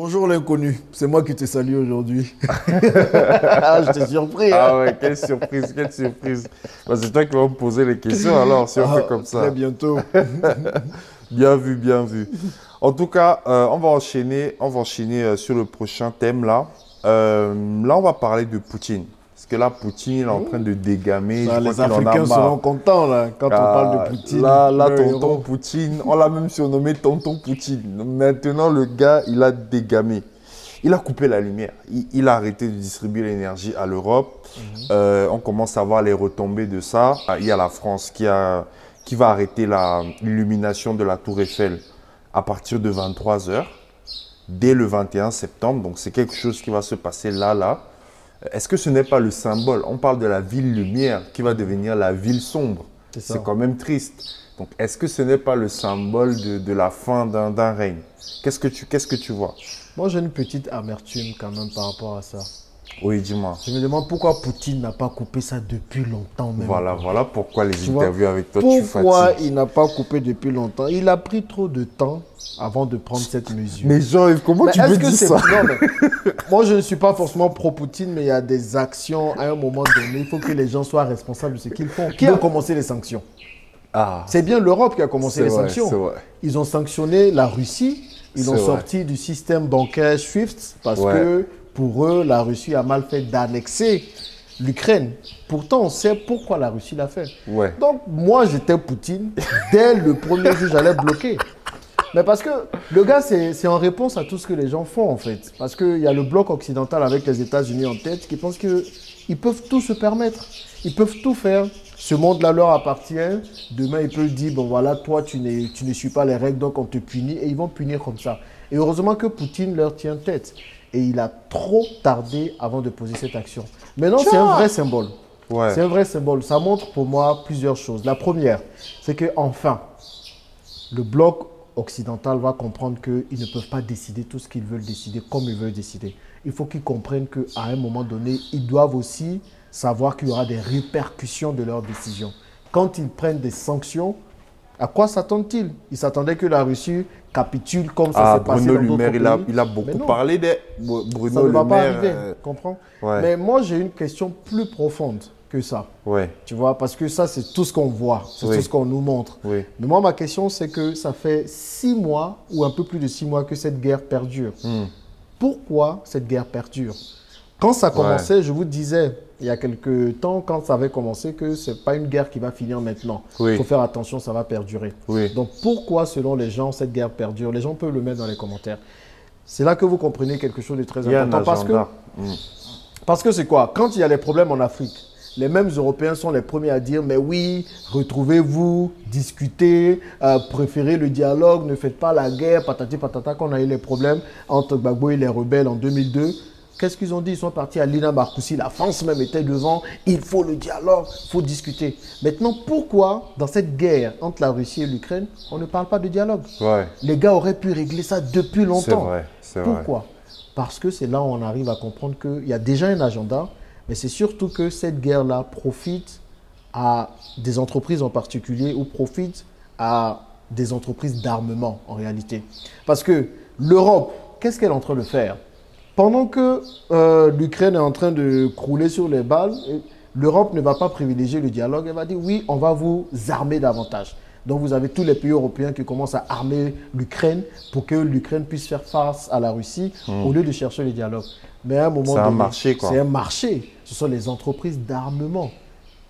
Bonjour l'inconnu, c'est moi qui te salue aujourd'hui. Ah, je t'ai surpris. Hein? Ah ouais, quelle surprise, quelle surprise. Bah, c'est toi qui vas me poser les questions alors, si on fait comme ça. Très bientôt. Bien vu, bien vu. En tout cas, on va enchaîner sur le prochain thème là. Là, on va parler de Poutine. Parce que là, Poutine il est en train de dégamer. Ça, Je crois les qu'il en a Africains seront marre. contents là, quand on parle de Poutine. Là, le tonton héros. Poutine, on l'a même surnommé tonton Poutine. Maintenant, le gars, il a dégamé. Il a coupé la lumière. Il a arrêté de distribuer l'énergie à l'Europe. On commence à voir les retombées de ça. Il y a la France qui va arrêter l'illumination de la Tour Eiffel à partir de 23 heures, dès le 21 septembre. Donc, c'est quelque chose qui va se passer là. Est-ce que ce n'est pas le symbole? On parle de la ville lumière qui va devenir la ville sombre. C'est ça. C'est quand même triste. Donc, est-ce que ce n'est pas le symbole de la fin d'un règne? Qu'est-ce que tu vois? Moi, j'ai une petite amertume quand même par rapport à ça. Oui, dis-moi. Je me demande pourquoi Poutine n'a pas coupé ça depuis longtemps même. Voilà pourquoi les Tu vois, interviews avec toi, tu pourquoi fatigues. il n'a pas coupé depuis longtemps? Il a pris trop de temps avant de prendre cette mesure. Mais genre, comment Mais tu est-ce peux que dire c'est... ça? Non, mais moi, je ne suis pas forcément pro-Poutine, mais il y a des actions à un moment donné. Il faut que les gens soient responsables de ce qu'ils font. Qui a commencé les sanctions? Ah, C'est bien l'Europe qui a commencé les c'est sanctions. vrai. Ils ont sanctionné la Russie. Ils C'est l'ont vrai. sorti du système bancaire SWIFT parce Ouais. que pour eux, la Russie a mal fait d'annexer l'Ukraine. Pourtant, on sait pourquoi la Russie l'a fait. Ouais. Donc, moi, j'étais Poutine. Dès le premier jour, j'allais bloquer. Mais parce que le gars, c'est en réponse à tout ce que les gens font, en fait. Parce qu'il y a le bloc occidental avec les États-Unis en tête qui pensent qu'ils peuvent tout se permettre. Ils peuvent tout faire. Ce monde-là leur appartient. Demain, ils peuvent dire, bon voilà, toi, tu ne suis pas les règles, donc on te punit. Et ils vont punir comme ça. Et heureusement que Poutine leur tient tête. Et il a trop tardé avant de poser cette action. Maintenant, c'est un vrai symbole. Ouais. C'est un vrai symbole. Ça montre pour moi plusieurs choses. La première, c'est qu'enfin, le bloc occidental va comprendre qu'ils ne peuvent pas décider tout ce qu'ils veulent décider comme ils veulent décider. Il faut qu'ils comprennent qu'à un moment donné, ils doivent aussi savoir qu'il y aura des répercussions de leurs décisions. Quand ils prennent des sanctions, à quoi s'attendent-ils? Ils s'attendaient que la Russie capitule comme ça s'est passé Bruno dans Le d'autres Maire, pays. il a Mais beaucoup non, parlé de ça Bruno ne Le va pas Maire. arriver, comprends? Ouais. Mais moi, j'ai une question plus profonde que ça. Ouais. Tu vois, parce que ça, c'est tout ce qu'on voit, c'est Oui. tout ce qu'on nous montre. Oui. Mais moi, ma question, c'est que ça fait 6 mois ou un peu plus de 6 mois que cette guerre perdure. Pourquoi cette guerre perdure? Quand ça commençait, je vous disais, il y a quelques temps, quand ça avait commencé, que ce n'est pas une guerre qui va finir maintenant. Oui. Il faut faire attention, ça va perdurer. Oui. Donc, pourquoi, selon les gens, cette guerre perdure? Les gens peuvent le mettre dans les commentaires. C'est là que vous comprenez quelque chose de très Il y a un important. agenda. Parce que c'est quoi? Quand il y a des problèmes en Afrique, les mêmes Européens sont les premiers à dire « Mais oui, retrouvez-vous, discutez, préférez le dialogue, ne faites pas la guerre, patati patata » quand on a eu les problèmes entre Gbagbo et les rebelles en 2002. Qu'est-ce qu'ils ont dit? Ils sont partis à Lina Marcoussi, la France même était devant. Il faut le dialogue, il faut discuter. Maintenant, pourquoi dans cette guerre entre la Russie et l'Ukraine, on ne parle pas de dialogue? Ouais. Les gars auraient pu régler ça depuis longtemps. C'est vrai. C'est vrai. Pourquoi? Parce que c'est là où on arrive à comprendre qu'il y a déjà un agenda, mais c'est surtout que cette guerre-là profite à des entreprises en particulier ou profite à des entreprises d'armement en réalité. Parce que l'Europe, qu'est-ce qu'elle est en train de faire? Pendant que l'Ukraine est en train de crouler sur les balles, l'Europe ne va pas privilégier le dialogue. Elle va dire oui, on va vous armer davantage. Donc vous avez tous les pays européens qui commencent à armer l'Ukraine pour que l'Ukraine puisse faire face à la Russie au lieu de chercher le dialogue. Mais à un moment C'est un donné, marché, quoi. c'est un marché. Ce sont les entreprises d'armement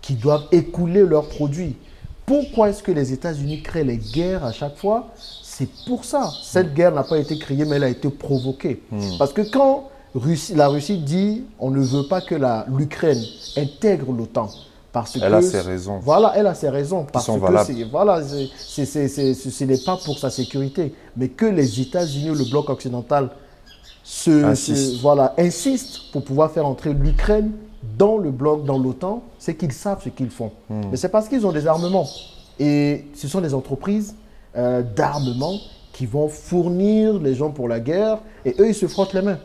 qui doivent écouler leurs produits. Pourquoi est-ce que les États-Unis créent les guerres à chaque fois? C'est pour ça. Cette guerre n'a pas été créée, mais elle a été provoquée. Parce que quand la Russie dit on ne veut pas que l'Ukraine intègre l'OTAN, parce Elle que a ses raisons. Voilà, elle a ses raisons. Parce sont que valables. ce n'est pas pour sa sécurité, mais que les États-Unis ou le bloc occidental insistent pour pouvoir faire entrer l'Ukraine dans le bloc, dans l'OTAN, c'est qu'ils savent ce qu'ils font. Mais c'est parce qu'ils ont des armements. Et ce sont des entreprises d'armement qui vont fournir les gens pour la guerre. Et eux, ils se frottent les mains.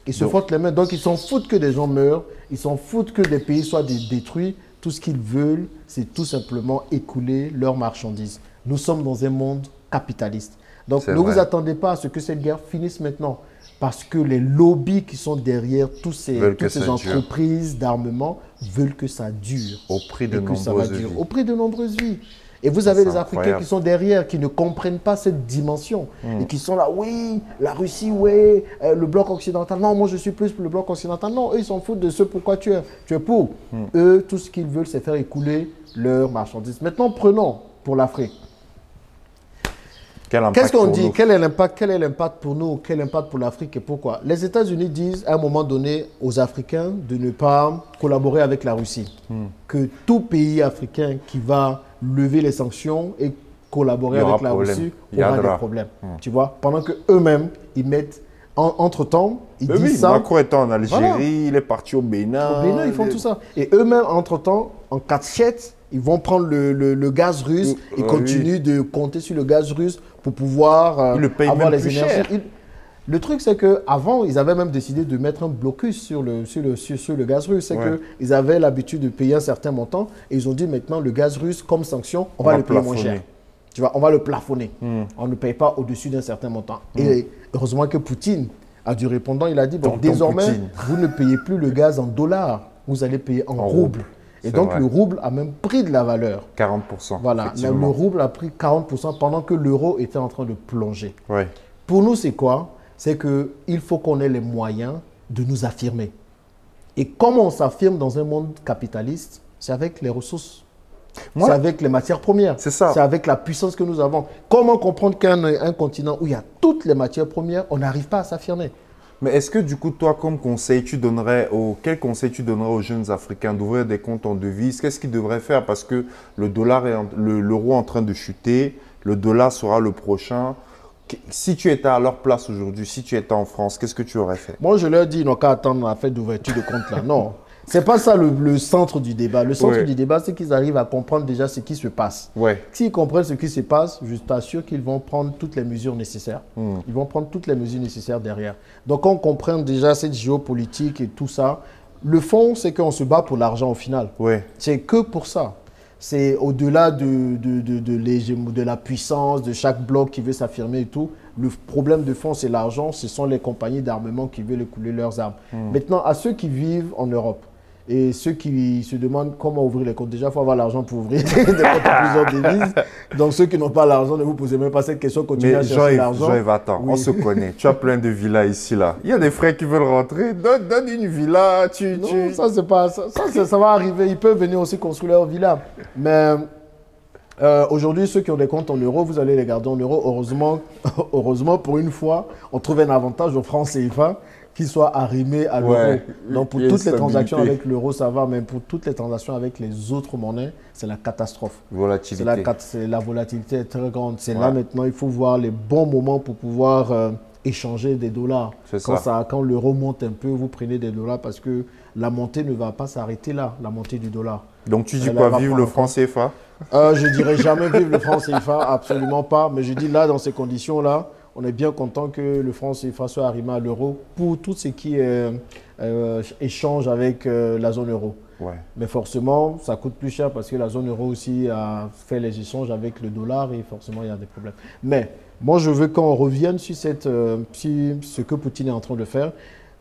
Ils se frottent les mains. Donc, ils s'en foutent que des gens meurent. Ils s'en foutent que des pays soient détruits. Tout ce qu'ils veulent, c'est tout simplement écouler leurs marchandises. Nous sommes dans un monde capitaliste. Donc, C'est ne vrai. vous attendez pas à ce que cette guerre finisse maintenant. parce que les lobbies qui sont derrière toutes ces dure. entreprises d'armement veulent que ça dure. Au prix de Et que ça va nombreuses durer. vies. Au prix de nombreuses vies. Et vous avez les Africains incroyable. qui sont derrière, qui ne comprennent pas cette dimension. Et qui sont là, oui, la Russie, oui, le bloc occidental. Non, moi je suis plus pour le bloc occidental. Non, eux, ils s'en foutent de ce pourquoi tu es pour. Eux, tout ce qu'ils veulent, c'est faire écouler leurs marchandises. Maintenant, prenons pour l'Afrique. Qu'est-ce qu'on dit? Quel est l'impact pour nous? Quel impact pour l'Afrique et pourquoi? Les États-Unis disent à un moment donné aux Africains de ne pas collaborer avec la Russie. Que tout pays africain qui va lever les sanctions et collaborer avec la Russie aura des problèmes. Tu vois? Pendant qu'eux-mêmes, ils mettent entre-temps, ils disent ça. Macron est en Algérie, il est parti au Bénin. Au Bénin, ils font tout ça. Et eux-mêmes, entre-temps, en cachette, ils vont prendre le gaz russe, ils continuent de compter sur le gaz russe pour pouvoir avoir les énergies. Le truc, c'est qu'avant, ils avaient même décidé de mettre un blocus sur le gaz russe. C'est qu'ils avaient l'habitude de payer un certain montant et ils ont dit maintenant, le gaz russe, comme sanction, on va le payer moins cher. Tu vois, on va le plafonner. On ne paye pas au-dessus d'un certain montant. Et heureusement que Poutine a dû répondre. Il a dit, bon, désormais, vous ne payez plus le gaz en dollars, vous allez payer en roubles. Et donc, le rouble a même pris de la valeur. 40%. Voilà, le rouble a pris 40% pendant que l'euro était en train de plonger. Ouais. Pour nous, c'est quoi? C'est qu'il faut qu'on ait les moyens de nous affirmer. Et comment on s'affirme dans un monde capitaliste? C'est avec les ressources. C'est avec les matières premières. C'est ça. C'est avec la puissance que nous avons. Comment comprendre qu'un continent où il y a toutes les matières premières, on n'arrive pas à s'affirmer? Mais est-ce que du coup, toi, comme conseil, quel conseil tu donnerais aux jeunes Africains d'ouvrir des comptes en devises? Qu'est-ce qu'ils devraient faire? Parce que l'euro est en train de chuter, le dollar sera le prochain. Si tu étais à leur place aujourd'hui, si tu étais en France, qu'est-ce que tu aurais fait? Moi, je leur dis, ils n'ont qu'à attendre la fête d'ouverture de compte là. Non. C'est pas ça le centre du débat. Le centre du débat, c'est qu'ils arrivent à comprendre déjà ce qui se passe. S'ils comprennent ce qui se passe, je t'assure qu'ils vont prendre toutes les mesures nécessaires. Ils vont prendre toutes les mesures nécessaires derrière. Donc, on comprend déjà cette géopolitique et tout ça. Le fond, c'est qu'on se bat pour l'argent au final. C'est que pour ça. C'est au-delà de la puissance, de chaque bloc qui veut s'affirmer et tout. Le problème de fond, c'est l'argent. Ce sont les compagnies d'armement qui veulent écouler leurs armes. Maintenant, à ceux qui vivent en Europe, et ceux qui se demandent comment ouvrir les comptes, déjà, il faut avoir l'argent pour ouvrir des comptes à plusieurs devises. Donc, ceux qui n'ont pas l'argent, ne vous posez même pas cette question, continuez à chercher l'argent. Jean-Yves, attends, on se connaît. Tu as plein de villas ici, là. Il y a des frères qui veulent rentrer. Donne une villa. Non, ça, c'est pas ça. Ça va arriver. Ils peuvent venir aussi construire leur villa. Mais aujourd'hui, ceux qui ont des comptes en euros, vous allez les garder en euros. Heureusement, pour une fois, on trouve un avantage au franc CFA qui soit arrimé à l'euro. Donc, pour toutes les transactions avec l'euro, ça va, mais pour toutes les transactions avec les autres monnaies, c'est la catastrophe. La volatilité est très grande. C'est là maintenant, il faut voir les bons moments pour pouvoir échanger des dollars. Quand l'euro monte un peu, vous prenez des dollars parce que la montée ne va pas s'arrêter là, la montée du dollar. Donc, tu dis quoi, vive le franc CFA? Je ne dirais jamais vive le franc CFA, absolument pas. Mais je dis là, dans ces conditions-là, on est bien content que le franc CFA soit arrimé à l'euro pour tout ce qui est échange avec la zone euro. Mais forcément, ça coûte plus cher parce que la zone euro aussi a fait les échanges avec le dollar et forcément, il y a des problèmes. Mais moi, je veux qu'on revienne sur ce que Poutine est en train de faire.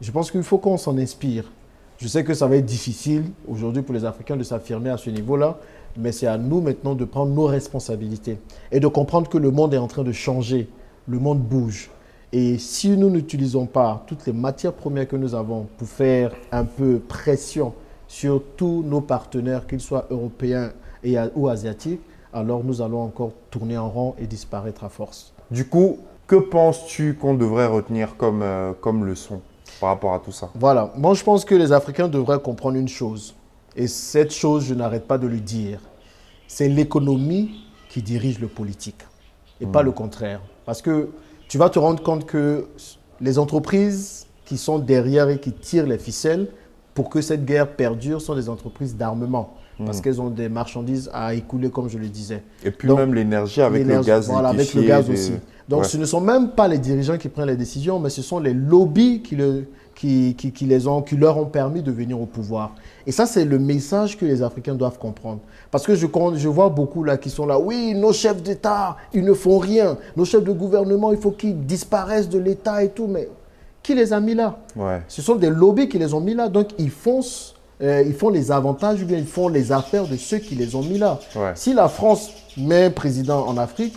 Je pense qu'il faut qu'on s'en inspire. Je sais que ça va être difficile aujourd'hui pour les Africains de s'affirmer à ce niveau-là, mais c'est à nous maintenant de prendre nos responsabilités et de comprendre que le monde est en train de changer. Le monde bouge. Et si nous n'utilisons pas toutes les matières premières que nous avons pour faire un peu pression sur tous nos partenaires, qu'ils soient européens ou asiatiques, alors nous allons encore tourner en rond et disparaître à force. Du coup, que penses-tu qu'on devrait retenir comme leçon par rapport à tout ça? Voilà. Moi, je pense que les Africains devraient comprendre une chose. Et cette chose, je n'arrête pas de le dire. C'est l'économie qui dirige le politique et pas le contraire. Parce que tu vas te rendre compte que les entreprises qui sont derrière et qui tirent les ficelles pour que cette guerre perdure sont des entreprises d'armement. Parce qu'elles ont des marchandises à écouler, comme je le disais. Et puis donc, même l'énergie avec le gaz. Voilà, avec le gaz aussi. Donc ce ne sont même pas les dirigeants qui prennent les décisions, mais ce sont les lobbies qui leur ont permis de venir au pouvoir. Et ça, c'est le message que les Africains doivent comprendre. Parce que je vois beaucoup là qui sont là, oui, nos chefs d'État, ils ne font rien. Nos chefs de gouvernement, il faut qu'ils disparaissent de l'État et tout. Mais Qui les a mis là? Ouais. Ce sont des lobbies qui les ont mis là. Donc, ils font les avantages ou bien ils font les affaires de ceux qui les ont mis là. Ouais. Si la France met un président en Afrique,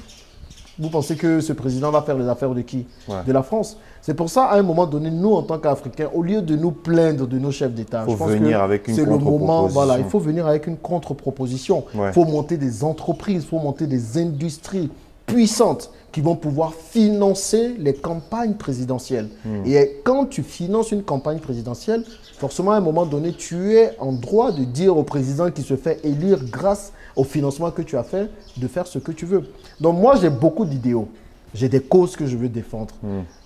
vous pensez que ce président va faire les affaires de qui? Ouais. De la France. C'est pour ça, à un moment donné, nous, en tant qu'Africains, au lieu de nous plaindre de nos chefs d'État, il faut venir avec une contre-proposition. Voilà, il faut venir avec une contre-proposition. Ouais. Il faut monter des entreprises, il faut monter des industries puissantes qui vont pouvoir financer les campagnes présidentielles. Et quand tu finances une campagne présidentielle, forcément, à un moment donné, tu es en droit de dire au président qui se fait élire grâce au financement que tu as fait, de faire ce que tu veux. Donc moi, j'ai beaucoup d'idéaux. J'ai des causes que je veux défendre.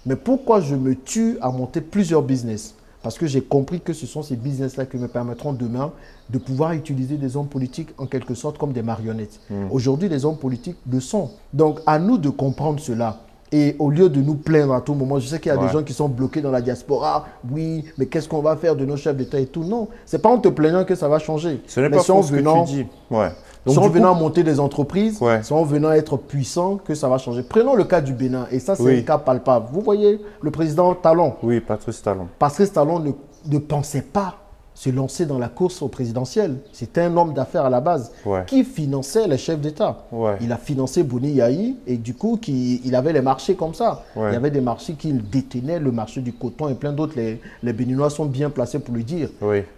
Mais pourquoi je me tue à monter plusieurs business? Parce que j'ai compris que ce sont ces business-là qui me permettront demain de pouvoir utiliser des hommes politiques en quelque sorte comme des marionnettes. Aujourd'hui, les hommes politiques le sont. Donc, à nous de comprendre cela. Et au lieu de nous plaindre à tout moment, je sais qu'il y a des gens qui sont bloqués dans la diaspora. Oui, mais qu'est-ce qu'on va faire de nos chefs d'État et tout? Non, ce n'est pas en te plaignant que ça va changer. Ce n'est pas faux ce que tu dis. Ouais. Donc, si on venant à monter des entreprises, ouais. si on venant à être puissant, que ça va changer. Prenons le cas du Bénin, et ça, c'est un cas palpable. Vous voyez le président Talon. Oui, Patrice Talon. Patrice Talon ne pensait pas se lancer dans la course au présidentiel. C'était un homme d'affaires à la base qui finançait les chefs d'État. Il a financé Boni Yahi et du coup, il avait les marchés comme ça. Il y avait des marchés qu'il détenait, le marché du coton et plein d'autres. Les Béninois sont bien placés pour le dire.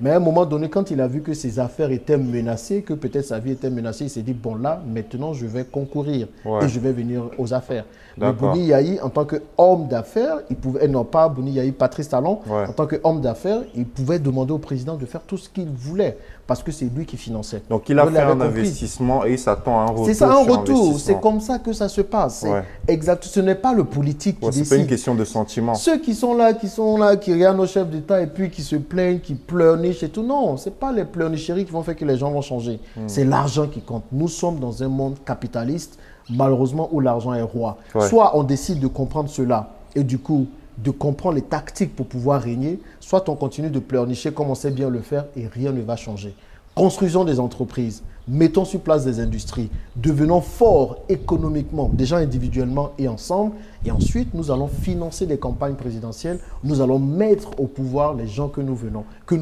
Mais à un moment donné, quand il a vu que ses affaires étaient menacées, que peut-être sa vie était menacée, il s'est dit, bon là, maintenant je vais concourir et je vais venir aux affaires. Mais Boni Yahi, en tant qu'homme d'affaires, il pouvait, non pas Boni Yahi, Patrice Talon, en tant qu'homme d'affaires, il pouvait demander au président de faire tout ce qu'il voulait parce que c'est lui qui finançait. Donc il a fait un investissement et il s'attend à un retour. C'est ça, un retour. C'est comme ça que ça se passe. Exact. Ce n'est pas le politique qui décide. C'est pas une question de sentiment. Ceux qui sont là, qui regardent nos chefs d'État et puis qui se plaignent, qui pleurnichent et tout. Non, ce n'est pas les pleurnicheries qui vont faire que les gens vont changer. C'est l'argent qui compte. Nous sommes dans un monde capitaliste, malheureusement, où l'argent est roi. Soit on décide de comprendre cela et du coup, de comprendre les tactiques pour pouvoir régner, soit on continue de pleurnicher comme on sait bien le faire et rien ne va changer. Construisons des entreprises, mettons sur place des industries, devenons forts économiquement, déjà individuellement et ensemble, et ensuite nous allons financer des campagnes présidentielles, nous allons mettre au pouvoir les gens que nous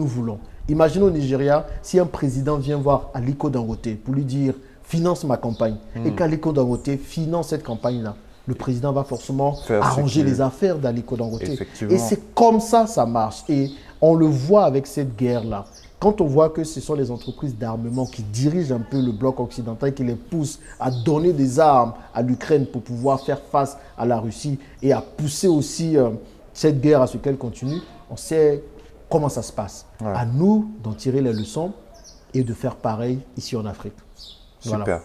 voulons. Imaginez au Nigeria, si un président vient voir Aliko Dangote pour lui dire « finance ma campagne » et qu'Aliko Dangote finance cette campagne-là, le président va forcément arranger les affaires d'Aliko Dangote. Et c'est comme ça ça marche. Et on le voit avec cette guerre-là. Quand on voit que ce sont les entreprises d'armement qui dirigent un peu le bloc occidental, qui les poussent à donner des armes à l'Ukraine pour pouvoir faire face à la Russie et à pousser aussi cette guerre à ce qu'elle continue, on sait comment ça se passe. À nous d'en tirer les leçons et de faire pareil ici en Afrique. Super. Voilà.